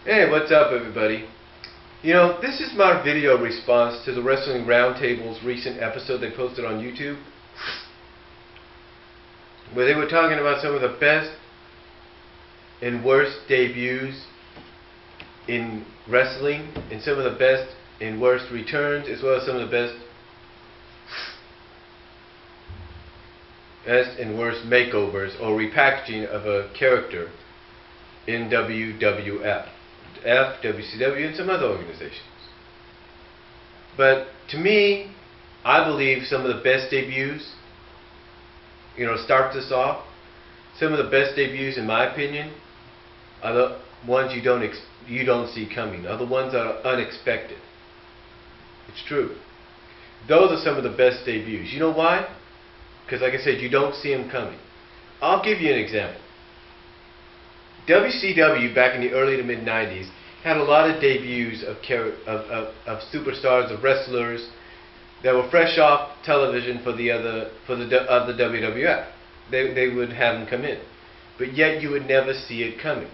Hey, what's up everybody? This is my video response to the Wrestling Roundtable's recent episode they posted on YouTube, where they were talking about some of the best and worst debuts in wrestling, and some of the best and worst returns, as well as some of the best and worst makeovers or repackaging of a character in WWF, WCW, and some other organizations. But to me, I believe some of the best debuts, start this off, some of the best debuts in my opinion are the ones you don't see coming, are the ones that are unexpected. It's true. Those are some of the best debuts. You know why? Because like I said, you don't see them coming. I'll give you an example. WCW back in the early to mid 90s had a lot of debuts of superstars, of wrestlers that were fresh off television for the WWF. They would have them come in, but yet you would never see it coming.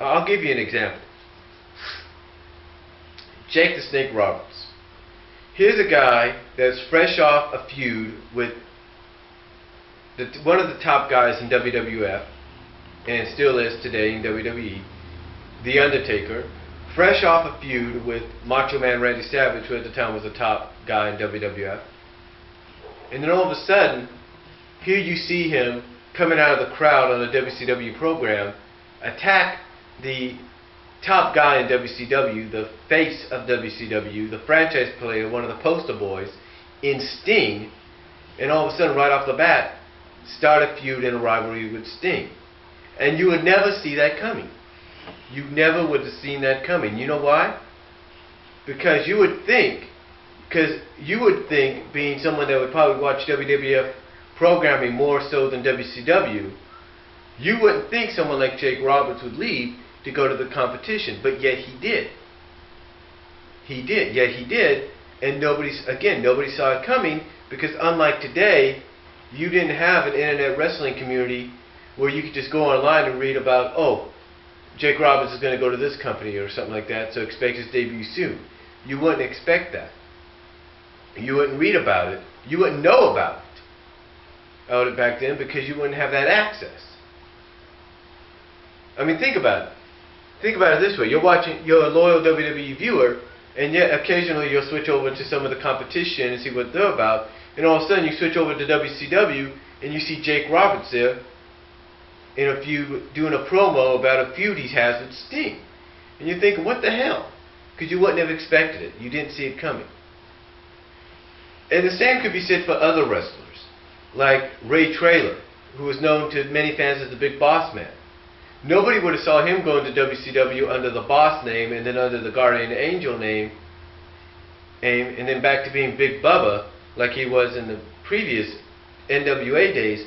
I'll give you an example. Jake the Snake Roberts. Here's a guy that's fresh off a feud with one of the top guys in WWF, and still is today in WWE, The Undertaker, fresh off a feud with Macho Man Randy Savage, who at the time was the top guy in WWF. And then all of a sudden, here you see him coming out of the crowd on a WCW program, attack the top guy in WCW, the face of WCW, the franchise player, one of the poster boys, in Sting, and all of a sudden, right off the bat, start a feud and a rivalry with Sting. And you would never see that coming. You never would have seen that coming. You know why? Because you would think, being someone that would probably watch WWF programming more so than WCW, you wouldn't think someone like Jake Roberts would leave to go to the competition, but yet he did. Yet he did, and nobody saw it coming, because unlike today, you didn't have an internet wrestling community where you could just go online and read about, oh, Jake Roberts is going to go to this company or something like that, so expect his debut soon. You wouldn't expect that. You wouldn't read about it. You wouldn't know about it back then, because you wouldn't have that access. I mean, think about it. Think about it this way. You're a loyal WWE viewer, and yet occasionally you'll switch over to some of the competition and see what they're about, and all of a sudden you switch over to WCW and you see Jake Roberts there in a feud, doing a promo about a feud he has with Sting. And you're thinking, what the hell? Because you wouldn't have expected it. You didn't see it coming. And the same could be said for other wrestlers, like Ray Traylor, who is known to many fans as the Big Boss Man. Nobody would have saw him going to WCW under the Boss name, and then under the Guardian Angel name, and then back to being Big Bubba like he was in the previous NWA days.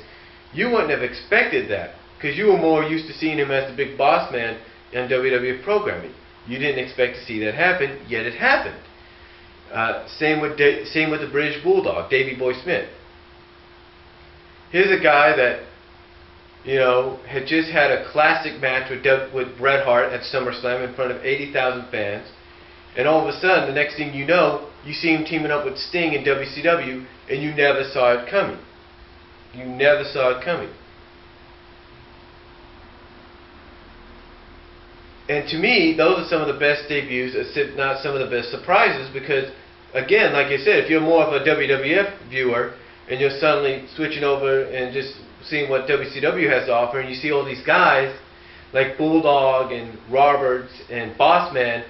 You wouldn't have expected that, because you were more used to seeing him as the Big Boss Man in WWF programming. You didn't expect to see that happen, yet it happened. Same with the British Bulldog, Davey Boy Smith. Here's a guy that had just had a classic match with Bret Hart at SummerSlam in front of 80,000 fans, and all of a sudden, the next thing you know, you see him teaming up with Sting in WCW, and you never saw it coming. You never saw it coming. And to me, those are some of the best debuts, not some of the best surprises, because, again, like I said, if you're more of a WWF viewer, and you're suddenly switching over and just seeing what WCW has to offer, and you see all these guys like Bulldog and Roberts and Bossman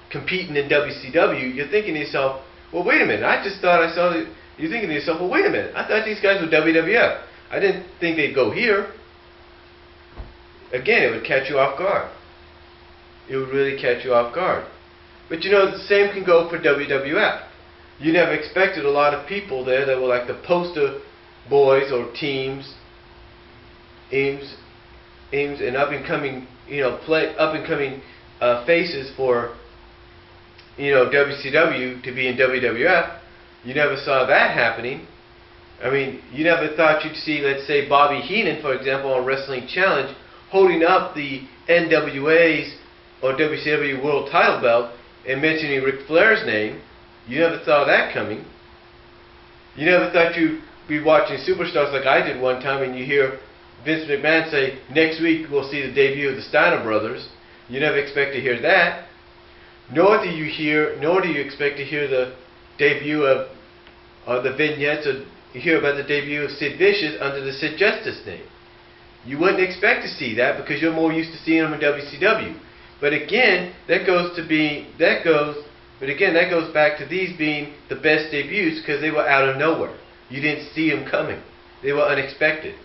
competing in WCW, you're thinking to yourself, well, wait a minute, I just thought I saw that. You're thinking to yourself, well, wait a minute, I thought these guys were WWF. I didn't think they'd go here. Again, it would catch you off guard. It would really catch you off guard. But the same can go for WWF. You never expected a lot of people there that were like the poster boys or teams, and up and coming, faces for, WCW to be in WWF. You never saw that happening. I mean, you never thought you'd see, let's say, Bobby Heenan, for example, on Wrestling Challenge, holding up the NWA's or WCW World Title belt and mentioning Ric Flair's name. You never saw that coming. You never thought you'd be watching Superstars like I did one time and you hear Vince McMahon say, next week we'll see the debut of the Steiner brothers. You never expect to hear that. Nor do you expect to hear the debut of the vignettes, or you hear about the debut of Sid Vicious under the Sid Justice name. You wouldn't expect to see that because you're more used to seeing them in WCW. But again, that goes back to these being the best debuts because they were out of nowhere. You didn't see them coming. They were unexpected.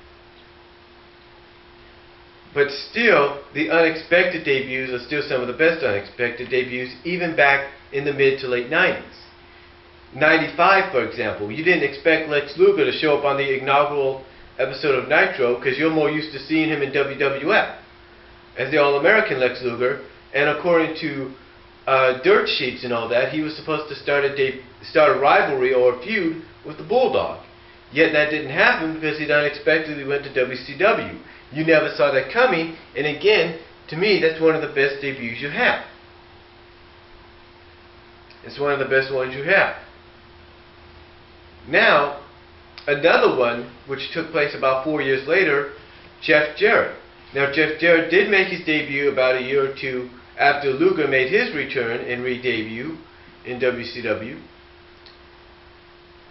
But still, the unexpected debuts are still some of the best unexpected debuts, even back in the mid to late 90s. 95, for example, you didn't expect Lex Luger to show up on the inaugural episode of Nitro because you're more used to seeing him in WWF as the All-American Lex Luger, and according to dirt sheets and all that, he was supposed to start a rivalry or a feud with the Bulldog. Yet that didn't happen because he unexpectedly went to WCW. You never saw that coming, and again, to me, that's one of the best debuts you have. It's one of the best ones you have. Now, another one, which took place about 4 years later, Jeff Jarrett. Now, Jeff Jarrett did make his debut about a year or two after Luger made his return and re-debut in WCW.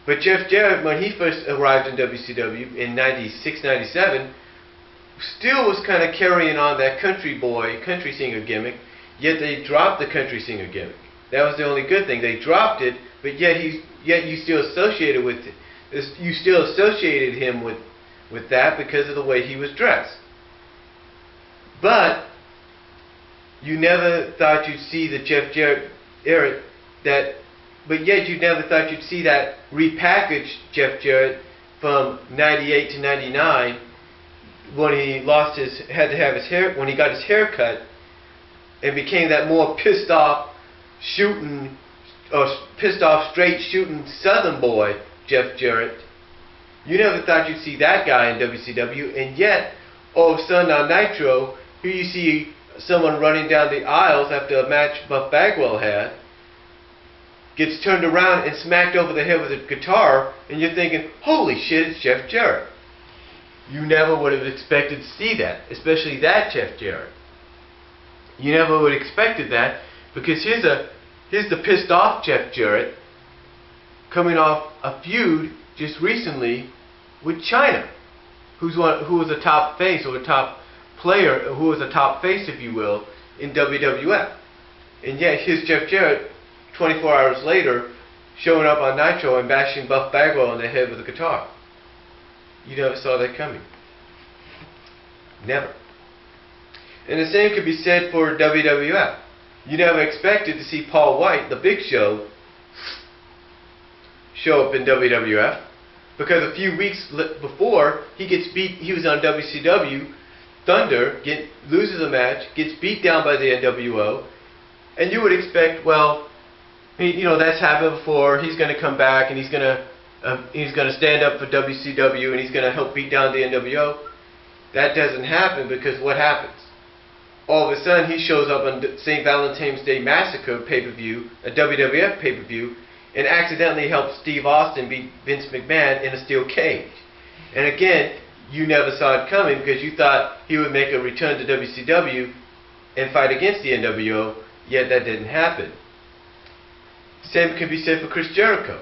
But Jeff Jarrett, when he first arrived in WCW in 96, 97, still was kind of carrying on that country singer gimmick, yet they dropped the country singer gimmick. That was the only good thing. They dropped it, but yet you still associated with it. You still associated him with that because of the way he was dressed. But you never thought you'd see the Jeff Jarrett era but yet you never thought you'd see that repackaged Jeff Jarrett from 98 to 99 when he when he got his hair cut and became that more pissed off straight shooting Southern boy Jeff Jarrett. You never thought you'd see that guy in WCW, and yet all of a sudden on Nitro, here you see someone running down the aisles after a match Buff Bagwell had, gets turned around and smacked over the head with a guitar, and you're thinking, holy shit, it's Jeff Jarrett. You never would have expected to see that, especially that Jeff Jarrett. You never would have expected that, because here's the pissed off Jeff Jarrett coming off a feud just recently with China, who was a top face, or a top player, who was a top face, if you will, in WWF. And yet here's Jeff Jarrett 24 hours later showing up on Nitro and bashing Buff Bagwell on the head with a guitar. You never saw that coming. Never. And the same could be said for WWF. You never expected to see Paul White, the Big Show, show up in WWF, because a few weeks before he was on WCW Thunder, loses a match, gets beat down by the NWO, and you would expect, well, that's happened before. He's going to come back and he's going to stand up for WCW and he's going to help beat down the NWO. That doesn't happen, because what happens? All of a sudden he shows up on St. Valentine's Day Massacre pay-per-view, a WWF pay-per-view, and accidentally helps Steve Austin beat Vince McMahon in a steel cage. And again, you never saw it coming because you thought he would make a return to WCW and fight against the NWO, yet that didn't happen. Same can be said for Chris Jericho.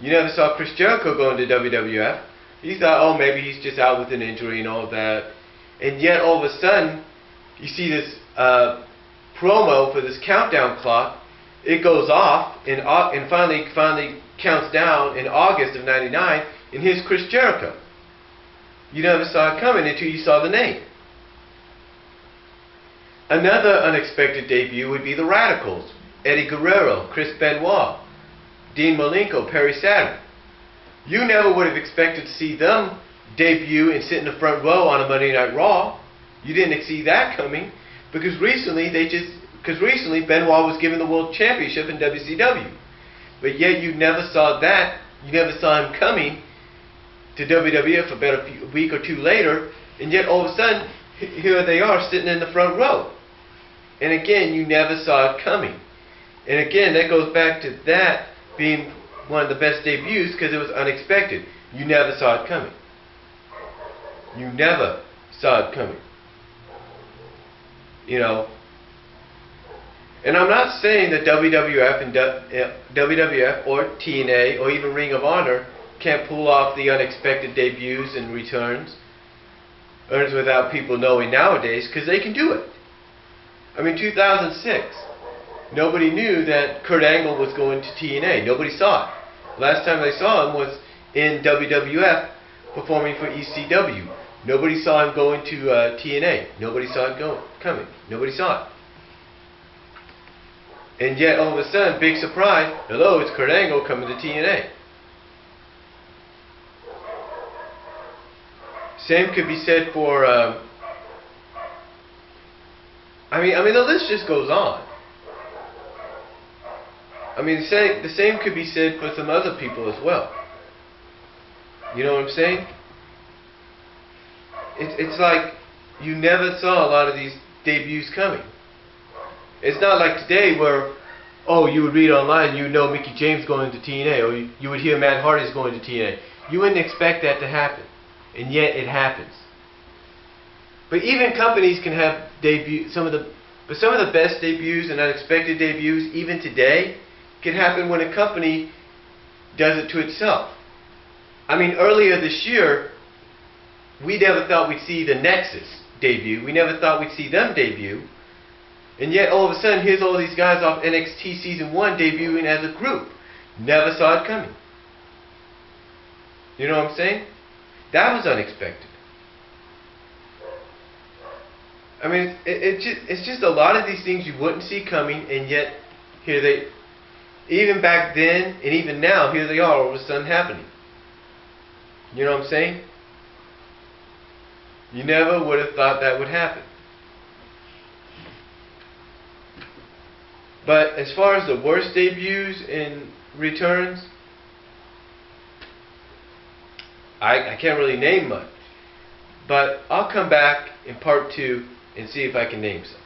You never saw Chris Jericho go into WWF. You thought, oh, maybe he's just out with an injury and all that. And yet all of a sudden, you see this promo for this countdown clock. It goes off and finally counts down in August of '99, and here's Chris Jericho. You never saw it coming until you saw the name. Another unexpected debut would be the Radicals. Eddie Guerrero, Chris Benoit, Dean Malenko, Perry Saturn. You never would have expected to see them debut and sit in the front row on a Monday Night Raw. You didn't see that coming, because recently Benoit was given the World Championship in WCW. But yet you never saw that. You never saw him coming to WWF about a week or two later, and yet all of a sudden, here they are sitting in the front row. And again, you never saw it coming. And again, that goes back to that being one of the best debuts because it was unexpected. You never saw it coming. You never saw it coming. You know. And I'm not saying that WWF or TNA or even Ring of Honor can't pull off the unexpected debuts and returns without people knowing nowadays, because they can do it. I mean, 2006, nobody knew that Kurt Angle was going to TNA. Nobody saw it. Last time they saw him was in WWF performing for ECW. Nobody saw him going to TNA. Nobody saw it coming. Nobody saw it. And yet, all of a sudden, big surprise, hello, it's Kurt Angle coming to TNA. Same could be said for, I mean, the list just goes on. I mean, the same could be said for some other people as well. You know what I'm saying? It's like you never saw a lot of these debuts coming. It's not like today where, oh, you would read online, you would know Mickie James going to TNA, or you would hear Matt Hardy's going to TNA. You wouldn't expect that to happen, and yet it happens. But even companies can have some of the best debuts and unexpected debuts, even today, can happen when a company does it to itself. I mean, earlier this year, we never thought we'd see the Nexus debut. We never thought we'd see them debut. And yet, all of a sudden, here's all these guys off NXT Season 1 debuting as a group. Never saw it coming. You know what I'm saying? That was unexpected. I mean, it's just a lot of these things you wouldn't see coming, and yet, here they, even back then, and even now, here they are, all of a sudden happening. You know what I'm saying? You never would have thought that would happen. But as far as the worst debuts and returns, I can't really name much. But I'll come back in part 2 and see if I can name some.